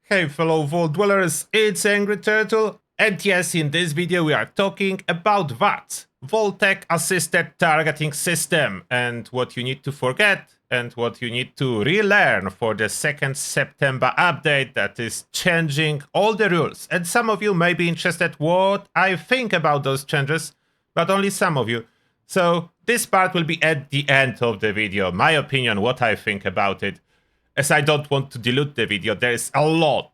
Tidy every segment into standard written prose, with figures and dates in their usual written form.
Hey fellow Vault Dwellers, it's Angry Turtle, and yes, in this video we are talking about VATS, Vault-Tec Assisted Targeting System, and what you need to forget and what you need to relearn for the 2nd September update that is changing all the rules. And some of you may be interested what I think about those changes, but only some of you. So this part will be at the end of the video, my opinion, what I think about it. As I don't want to dilute the video, there is a lot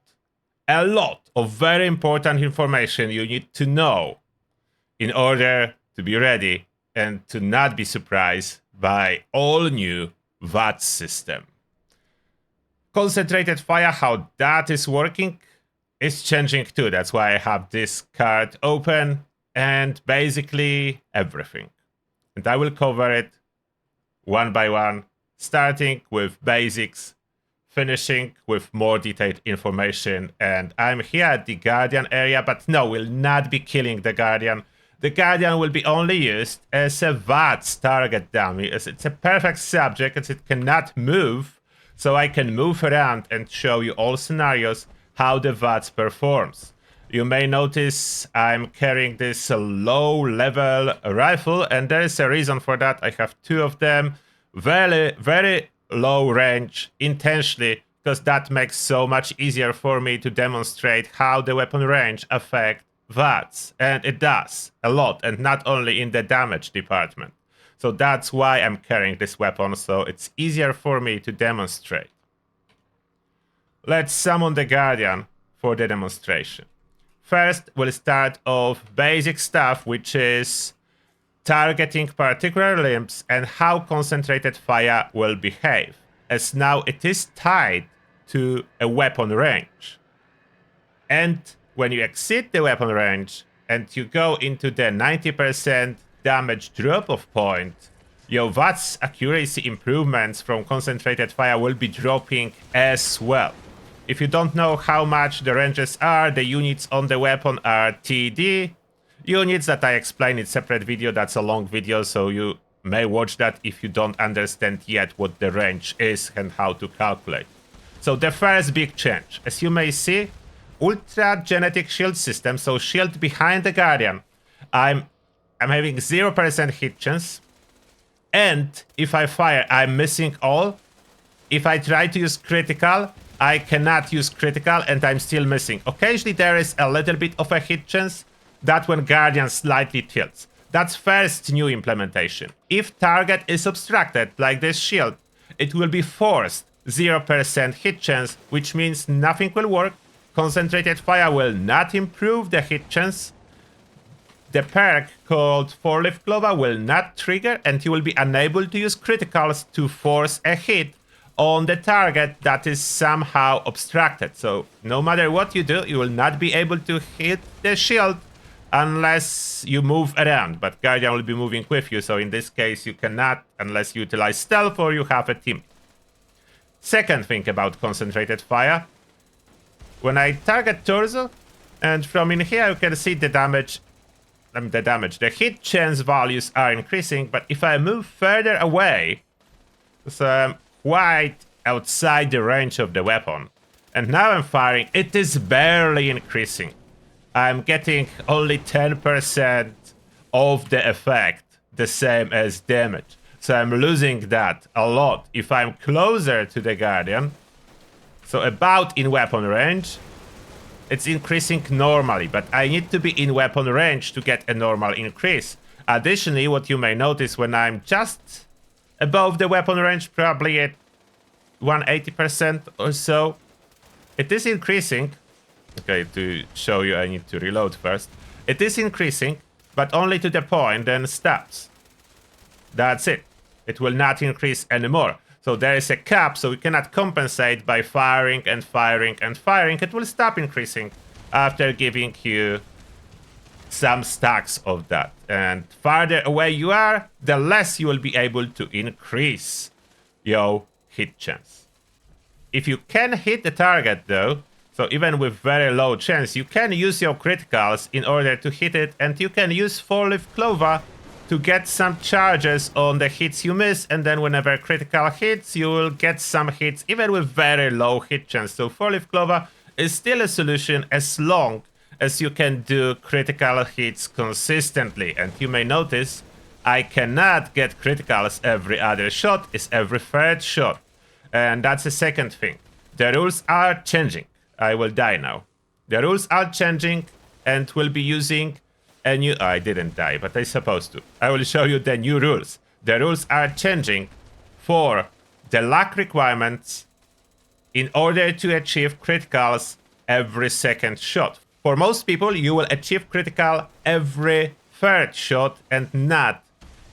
of very important information you need to know in order to be ready and to not be surprised by all new VATS system. Concentrated fire, how that is working, is changing too. That's why I have this card open and basically everything. And I will cover it one by one, starting with basics, finishing with more detailed information. And I'm here at the Guardian area, but no, we'll not be killing the Guardian. The Guardian will be only used as a VATS target dummy, as it's a perfect subject, as it cannot move, so I can move around and show you all scenarios how the VATS performs. You may notice I'm carrying this low-level rifle, and there is a reason for that. I have two of them, very low range, intentionally, because that makes so much easier for me to demonstrate how the weapon range affects VATS, and it does a lot, and not only in the damage department. So that's why I'm carrying this weapon, so it's easier for me to demonstrate. Let's summon the Guardian for the demonstration. First, we'll start off basic stuff, which is targeting particular limbs and how concentrated fire will behave, as now it is tied to a weapon range. And when you exceed the weapon range and you go into the 90% damage drop-off point, your VATS accuracy improvements from concentrated fire will be dropping as well. If you don't know how much the ranges are, the units on the weapon are TD. Units that I explain in separate video, that's a long video, so you may watch that if you don't understand yet what the range is and how to calculate. So the first big change, as you may see, Ultra Genetic Shield System, so shield behind the Guardian. I'm having 0% hit chance, and if I fire, I'm missing all. If I try to use critical, I cannot use critical and I'm still missing. Occasionally there is a little bit of a hit chance, that when Guardian slightly tilts. That's first new implementation. If target is obstructed, like this shield, it will be forced 0% hit chance, which means nothing will work. Concentrated fire will not improve the hit chance. The perk called 4-Leaf Clover will not trigger, and you will be unable to use criticals to force a hit on the target that is somehow obstructed. So no matter what you do, you will not be able to hit the shield unless you move around, but Guardian will be moving with you, so in this case you cannot unless you utilize stealth or you have a team. Second thing about concentrated fire, when I target torso, and from in here you can see the damage, the hit chance values are increasing, but if I move further away, so I'm quite outside the range of the weapon, and now I'm firing, it is barely increasing. I'm getting only 10% of the effect, the same as damage. So I'm losing that a lot if I'm closer to the Guardian. So about in weapon range, it's increasing normally, but I need to be in weapon range to get a normal increase. Additionally, what you may notice when I'm just above the weapon range, probably at 180% or so, it is increasing. Okay, to show you, I need to reload first. It is increasing, but only to the point, then stops. That's it. It will not increase anymore. So there is a cap, so we cannot compensate by firing and firing and firing. It will stop increasing after giving you some stacks of that. And farther away you are, the less you will be able to increase your hit chance. If you can hit the target though, so even with very low chance, you can use your criticals in order to hit it, and you can use 4-Leaf Clover to get some charges on the hits you miss, and then whenever critical hits, you will get some hits even with very low hit chance. So 4-Leaf Clover is still a solution as long as you can do critical hits consistently. And you may notice I cannot get criticals every other shot, it's every third shot. And that's the second thing. The rules are changing. I will die now. The rules are changing and will be using a new... I didn't die, but I supposed to. I will show you the new rules. The rules are changing for the luck requirements in order to achieve criticals every second shot. For most people, you will achieve critical every third shot and not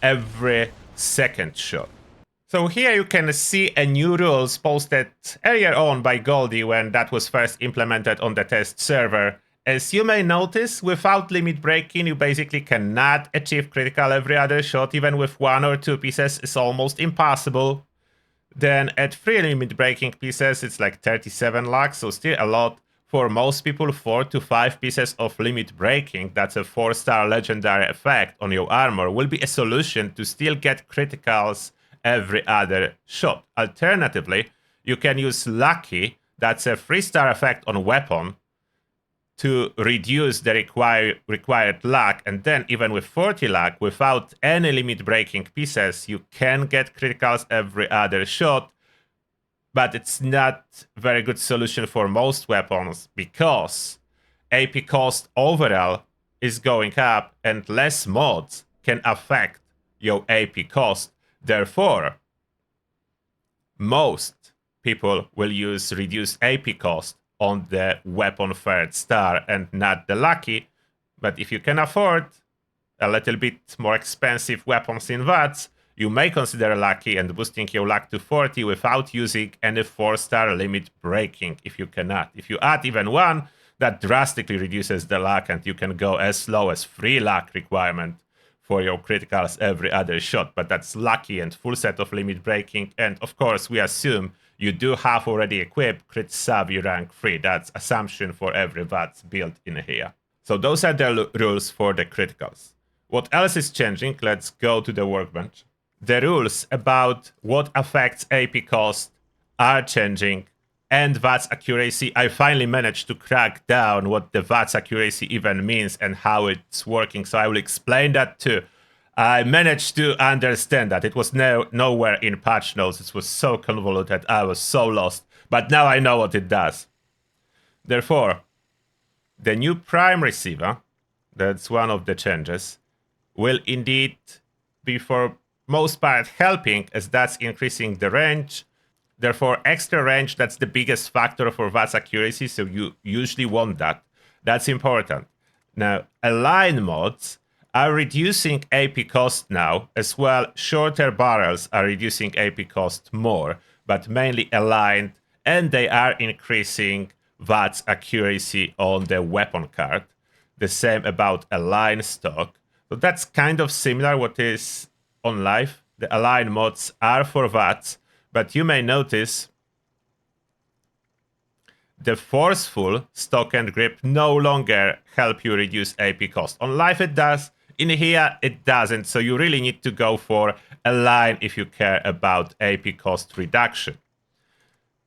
every second shot. So here you can see a new rules posted earlier on by Goldie when that was first implemented on the test server. As you may notice, without limit breaking, you basically cannot achieve critical every other shot. Even with 1 or 2 pieces, it's almost impossible. Then at 3 limit breaking pieces, it's like 37 luck, so still a lot. For most people, 4 to 5 pieces of limit breaking, that's a 4-star legendary effect on your armor, will be a solution to still get criticals every other shot. Alternatively, you can use Lucky, that's a 3-star effect on weapon, to reduce the required luck, and then even with 40 luck, without any limit breaking pieces, you can get criticals every other shot, but it's not a very good solution for most weapons because AP cost overall is going up and less mods can affect your AP cost. Therefore, most people will use reduced AP cost on the weapon 3rd star and not the lucky. But if you can afford a little bit more expensive weapons in VATS, you may consider lucky and boosting your luck to 40 without using any 4-star limit breaking if you cannot. If you add even 1, that drastically reduces the luck and you can go as low as 3 luck requirement for your criticals every other shot. But that's lucky and full set of limit breaking. And of course, we assume you do have already equipped Crit Savvy rank 3. That's assumption for every VATS built in here. So those are the rules for the criticals. What else is changing? Let's go to the workbench. The rules about what affects AP cost are changing, and VATS accuracy. I finally managed to crack down what the VATS accuracy even means and how it's working, so I will explain that too. I managed to understand that. It was nowhere in patch notes. It was so convoluted. I was so lost. But now I know what it does. Therefore, the new prime receiver, that's one of the changes, will indeed be for most part helping, as that's increasing the range. Therefore, extra range, that's the biggest factor for VATS accuracy, so you usually want that. That's important. Now, align mods are reducing AP cost now, as well shorter barrels are reducing AP cost more, but mainly aligned, and they are increasing VATS accuracy on the weapon card. The same about align stock. So that's kind of similar what is on live. The align mods are for VATS, but you may notice the forceful stock and grip no longer help you reduce AP cost. On live it does, in here it doesn't, so you really need to go for align if you care about AP cost reduction.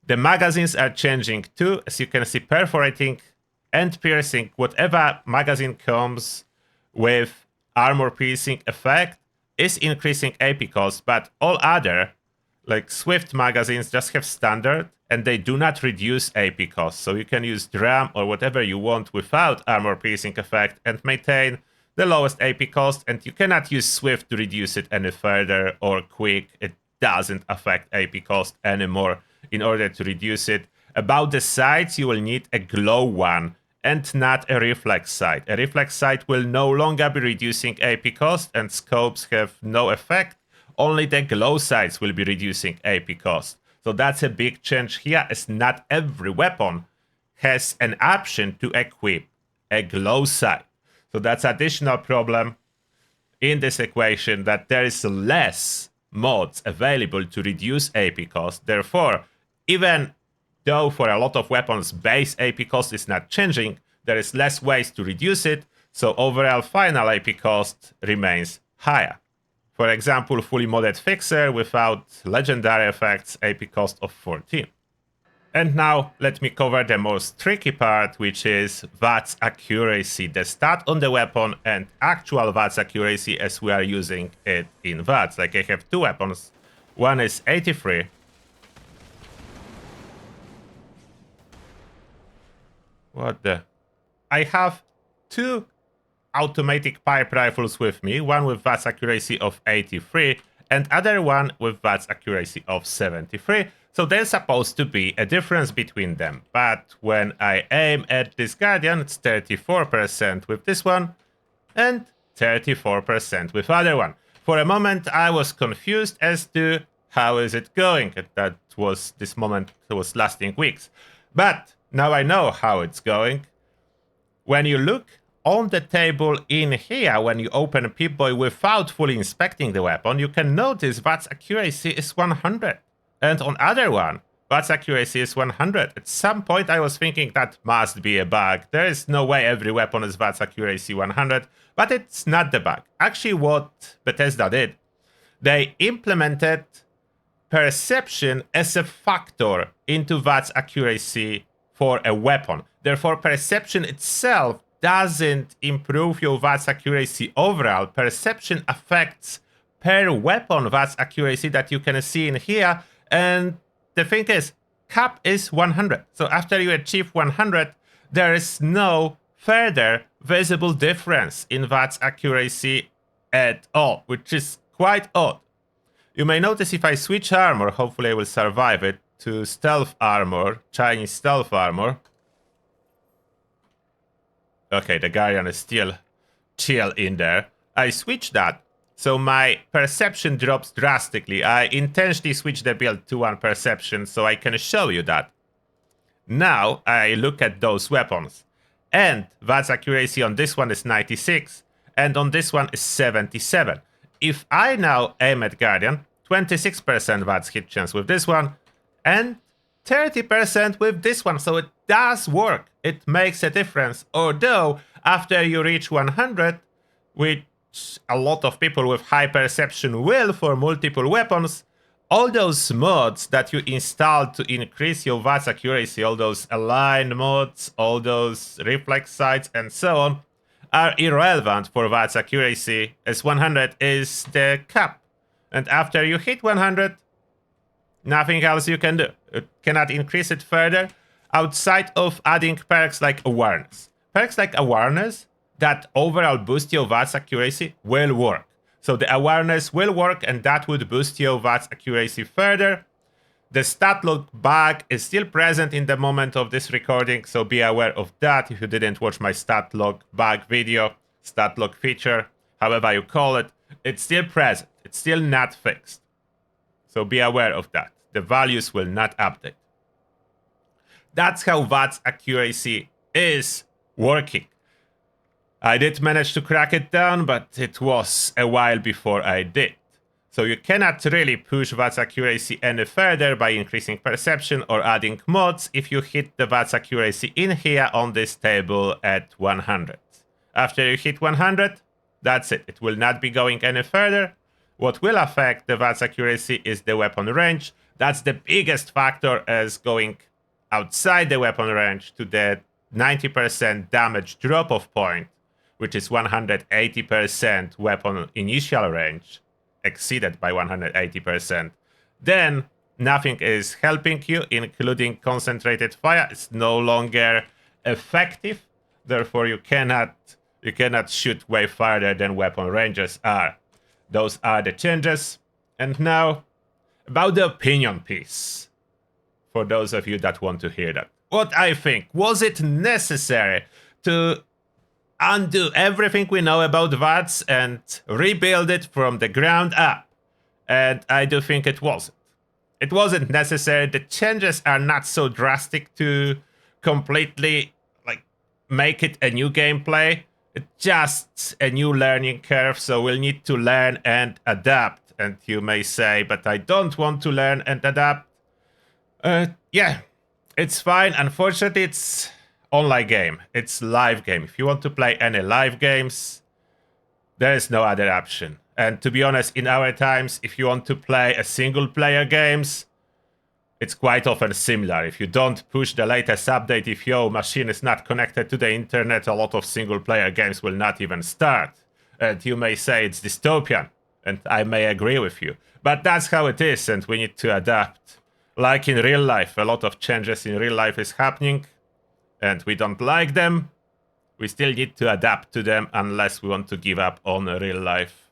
The magazines are changing too, as you can see, perforating and piercing. Whatever magazine comes with armor piercing effect is increasing AP cost, but all other, like Swift magazines, just have standard and they do not reduce AP cost. So you can use drum or whatever you want without armor piercing effect and maintain the lowest AP cost, and you cannot use Swift to reduce it any further, or Quick. It doesn't affect AP cost anymore in order to reduce it. About the sights, you will need a glow one and not a reflex sight. A reflex sight will no longer be reducing AP cost, and scopes have no effect. Only the glow sights will be reducing AP cost. So that's a big change here, as not every weapon has an option to equip a glow sight. So that's additional problem in this equation, that there is less mods available to reduce AP cost. Therefore, even though for a lot of weapons base AP cost is not changing, there is less ways to reduce it, so overall final AP cost remains higher. For example, fully modded Fixer without legendary effects, AP cost of 14. And now let me cover the most tricky part, which is VATS accuracy, the stat on the weapon and actual VATS accuracy as we are using it in VATS. Like I have two weapons. One is 83. What the? I have two automatic pipe rifles with me, one with VATS accuracy of 83 and other one with VATS accuracy of 73. So there's supposed to be a difference between them. But when I aim at this Guardian, it's 34% with this one and 34% with other one. For a moment, I was confused as to how is it going. This moment was lasting weeks. But now I know how it's going. When you look on the table in here, when you open Pip-Boy without fully inspecting the weapon, you can notice VATS accuracy is 100. And on other one, VATS accuracy is 100. At some point I was thinking that must be a bug. There is no way every weapon is VATS accuracy 100, but it's not the bug. Actually what Bethesda did, they implemented perception as a factor into VATS accuracy for a weapon. Therefore, perception itself doesn't improve your VATS accuracy overall. Perception affects per weapon VATS accuracy that you can see in here. And the thing is, cap is 100. So after you achieve 100, there is no further visible difference in VATS accuracy at all, which is quite odd. You may notice if I switch armor, hopefully I will survive it, to stealth armor, Chinese stealth armor. Okay, the Guardian is still chill in there. I switch that, so my perception drops drastically. I intentionally switched the build to one perception so I can show you that. Now I look at those weapons, and VATS accuracy on this one is 96, and on this one is 77. If I now aim at Guardian, 26% VATS hit chance with this one, and 30% with this one, so it does work. It makes a difference, although after you reach 100, which a lot of people with high perception will for multiple weapons, all those mods that you installed to increase your VATS accuracy, all those aligned mods, all those reflex sights and so on, are irrelevant for VATS accuracy, as 100 is the cap. And after you hit 100, nothing else you can do. You cannot increase it further outside of adding perks like awareness. Perks like awareness that overall boost your VATS accuracy will work. So the awareness will work and that would boost your VATS accuracy further. The stat log bug is still present in the moment of this recording, so be aware of that if you didn't watch my stat log bug video, stat log feature, however you call it. It's still present. It's still not fixed. So be aware of that. The values will not update. That's how VATS accuracy is working. I did manage to crack it down, but it was a while before I did. So you cannot really push VATS accuracy any further by increasing perception or adding mods if you hit the VATS accuracy in here on this table at 100. After you hit 100, that's it. It will not be going any further. What will affect the VATS accuracy is the weapon range. That's the biggest factor, as going outside the weapon range to the 90% damage drop-off point, which is 180% weapon initial range, exceeded by 180%, then nothing is helping you, including concentrated fire. It's no longer effective, therefore you cannot shoot way farther than weapon ranges are. Those are the changes. And now, about the opinion piece, for those of you that want to hear that. What I think, was it necessary to undo everything we know about VATS and rebuild it from the ground up? And I do think it wasn't. It wasn't necessary. The changes are not so drastic to completely make it a new gameplay. It's just a new learning curve, so we'll need to learn and adapt. And you may say, but I don't want to learn and adapt. Yeah, it's fine. Unfortunately, it's online game. It's live game. If you want to play any live games, there is no other option. And to be honest, in our times, if you want to play a single player games, it's quite often similar. If you don't push the latest update, if your machine is not connected to the internet, a lot of single-player games will not even start. And you may say it's dystopian, and I may agree with you. But that's how it is, and we need to adapt. Like in real life, a lot of changes in real life is happening, and we don't like them. We still need to adapt to them unless we want to give up on real life.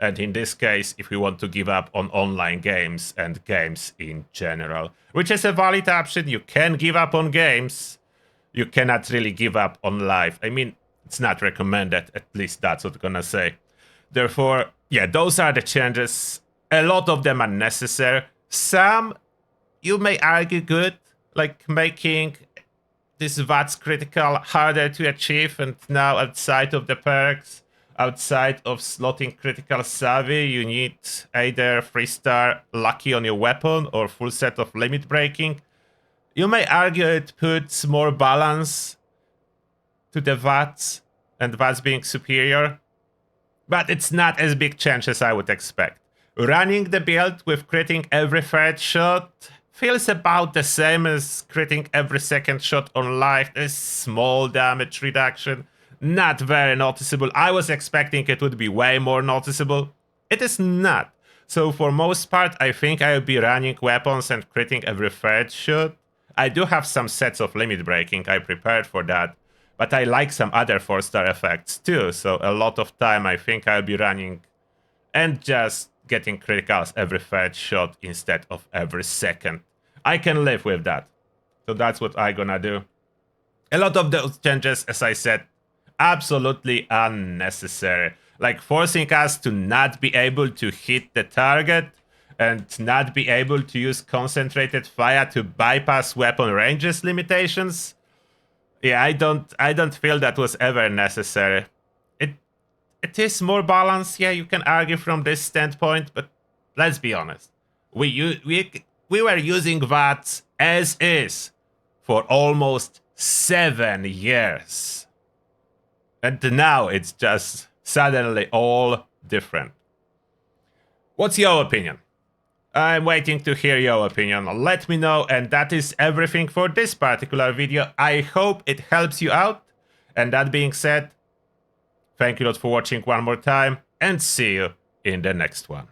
And in this case, if we want to give up on online games and games in general, which is a valid option. You can give up on games. You cannot really give up on life. I mean, it's not recommended. At least that's what I'm gonna say. Therefore, yeah, those are the changes. A lot of them are necessary. Some, you may argue, good, like making this VATS critical harder to achieve, and now outside of the perks, outside of slotting critical savvy, you need either 3-star lucky on your weapon or full set of limit breaking. You may argue it puts more balance to the VATS and VATS being superior, but it's not as big change as I would expect. Running the build with critting every third shot feels about the same as critting every second shot on life. There's small damage reduction. Not very noticeable. I was expecting it would be way more noticeable. It is not. So for most part, I think I will be running weapons and critting every third shot. I do have some sets of limit breaking. I prepared for that. But I like some other 4-star effects too. So a lot of time I think I'll be running and just getting criticals every third shot instead of every second. I can live with that. So that's what I'm gonna do. A lot of those changes, as I said, absolutely unnecessary. Like forcing us to not be able to hit the target and not be able to use concentrated fire to bypass weapon ranges limitations. Yeah, I don't feel that was ever necessary. It is more balanced, yeah, you can argue from this standpoint, but let's be honest. We were using VATS as is for almost 7 years. And now it's just suddenly all different. What's your opinion? I'm waiting to hear your opinion. Let me know, and that is everything for this particular video. I hope it helps you out. And that being said, thank you a lot for watching one more time, and see you in the next one.